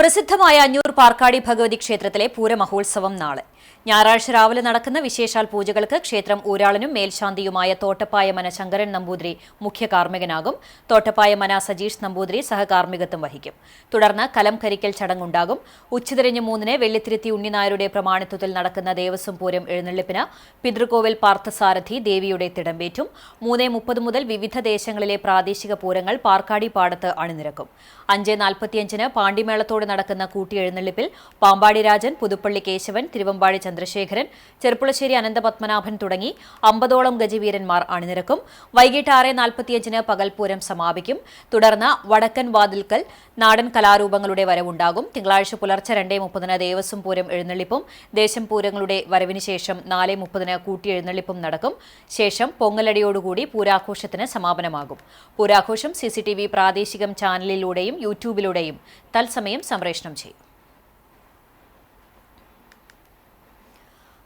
പ്രസിദ്ധമായ അഞ്ഞൂർ പാർക്കാടി ഭഗവതി ക്ഷേത്രത്തിലെ പൂരമഹോത്സവം നാളെ ഞായറാഴ്ച രാവിലെ നടക്കുന്ന വിശേഷാൽ പൂജകൾക്ക് ക്ഷേത്രം ഊരാളനും മേൽശാന്തിയുമായ തോട്ടപ്പായ മന ശങ്കരൻ നമ്പൂതിരി മുഖ്യ കാർമ്മികനാകും. തോട്ടപ്പായ മന സജീഷ് നമ്പൂതിരി സഹകാർമ്മികത്വം വഹിക്കും. തുടർന്ന് കലം കരിക്കൽ ചടങ്ങുണ്ടാകും. ഉച്ചതിരിഞ്ഞ് 3-ന് വെള്ളിത്തിരുത്തി ഉണ്ണിനായരുടെ പ്രമാണിത്വത്തിൽ നടക്കുന്ന ദേവസ്വം പൂരം എഴുന്നള്ളിപ്പിന് പിതൃകോവിൽ പാർത്ഥസാരഥി ദേവിയുടെ തിടമ്പേറ്റും. 3:30 മുതൽ വിവിധ ദേശങ്ങളിലെ പ്രാദേശിക പൂരങ്ങൾ പാർക്കാടി പാടത്ത് അണിനിരക്കും. 5:45-ന് പാണ്ടിമേളത്തോടെ നടക്കുന്ന കൂട്ടിയെഴുന്നള്ളിപ്പിൽ പാമ്പാടി രാജൻ, പുതുപ്പള്ളി കേശവൻ, തിരുവമ്പാടി ചന്ദ്രശേഖരൻ, ചെർപ്പുളശ്ശേരി അനന്തപത്മനാഭൻ തുടങ്ങി 50ഓളം ഗജവീരന്മാർ അണിനിരക്കും. വൈകിട്ട് 6:45-ന് പകൽപൂരം സമാപിക്കും. തുടർന്ന് വടക്കൻ വാതിൽക്കൽ നാടൻ കലാരൂപങ്ങളുടെ വരവുണ്ടാകും. തിങ്കളാഴ്ച പുലർച്ചെ 2:30-ന് ദേവസ്വം പൂരം എഴുന്നള്ളിപ്പും ദേശം പൂരങ്ങളുടെ വരവിന് ശേഷം 4:30-ന് കൂട്ടിയെഴുന്നള്ളിപ്പും നടക്കും. ശേഷം പൊങ്ങലടിയോടുകൂടി പൂരാഘോഷത്തിന് സമാപനമാകും. പൂരാഘോഷം CCTV പ്രാദേശികം ചാനലിലൂടെയും യൂട്യൂബിലൂടെയും തത്സമയം സംപ്രേഷണം ചെയ്യും.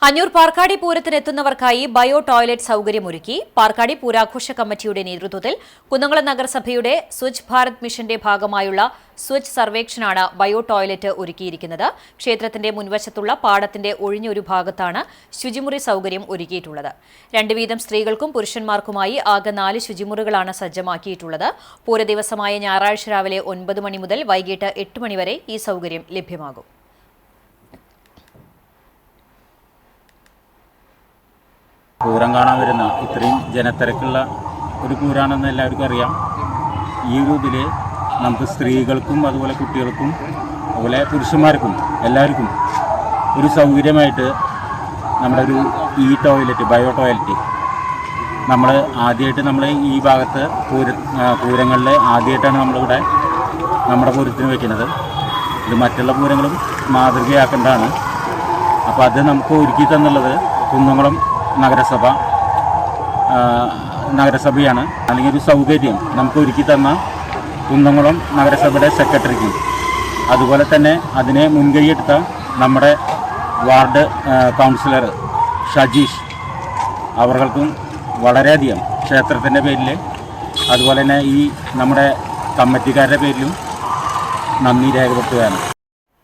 അഞ്ഞൂർ പാർക്കാടി പൂരത്തിനെത്തുന്നവർക്കായി ബയോ ടോയ്ലറ്റ് സൌകര്യമൊരുക്കി. പാർക്കാടി പൂരാഘോഷ കമ്മിറ്റിയുടെ നേതൃത്വത്തിൽ കുന്നംകുളം നഗരസഭയുടെ സ്വച്ഛ് ഭാരത് മിഷന്റെ ഭാഗമായുള്ള സ്വച്ഛ് സർവേക്ഷനാണ് ബയോ ടോയ്ലറ്റ് ഒരുക്കിയിരിക്കുന്നത്. ക്ഷേത്രത്തിന്റെ മുൻവശത്തുള്ള പാടത്തിന്റെ ഒഴിഞ്ഞൊരു ഭാഗത്താണ് ശുചിമുറി സൌകര്യം ഒരുക്കിയിട്ടുള്ളത്. 2 വീതം സ്ത്രീകൾക്കും പുരുഷന്മാർക്കുമായി ആകെ 4 ശുചിമുറികളാണ് സജ്ജമാക്കിയിട്ടുള്ളത്. പൂരദിവസമായ ഞായറാഴ്ച രാവിലെ 9 മണി മുതൽ വൈകിട്ട് 8 മണി വരെ ഈ സൌകര്യം ലഭ്യമാകും. പൂരം കാണാൻ വരുന്ന ഇത്രയും ജനത്തിരക്കുള്ള ഒരു പൂരാണെന്ന് എല്ലാവർക്കും അറിയാം. ഈ ഒരു ഇതിൽ നമുക്ക് സ്ത്രീകൾക്കും അതുപോലെ കുട്ടികൾക്കും അതുപോലെ പുരുഷന്മാർക്കും എല്ലാവർക്കും ഒരു സൗകര്യമായിട്ട് നമ്മുടെ ഒരു ടോയ്ലറ്റ് ബയോ ടോയ്ലറ്റ് നമ്മൾ ആദ്യമായിട്ട് ഈ ഭാഗത്ത് പൂരങ്ങളിൽ ആദ്യമായിട്ടാണ് നമ്മളിവിടെ നമ്മുടെ പൂരത്തിന് വയ്ക്കുന്നത്. ഇത് മറ്റുള്ള പൂരങ്ങളും മാതൃകയാക്കേണ്ടതാണ്. അപ്പോൾ അത് നമുക്ക് ഒരുക്കി തന്നുള്ളത് കുന്നംകുളം നഗരസഭയാണ്. അല്ലെങ്കിൽ ഒരു സൗകര്യം നമുക്ക് ഒരുക്കി തന്ന കുന്നംകുളം നഗരസഭയുടെ സെക്രട്ടറിക്കും അതുപോലെ തന്നെ അതിനെ മുൻകൈയെടുത്ത നമ്മുടെ വാർഡ് കൗൺസിലർ ഷജീഷ് അവർക്കും വളരെയധികം ക്ഷേത്രത്തിൻ്റെ പേരിൽ അതുപോലെ തന്നെ ഈ നമ്മുടെ കമ്മിറ്റിക്കാരുടെ പേരിലും നന്ദി രേഖപ്പെടുത്തുകയാണ്.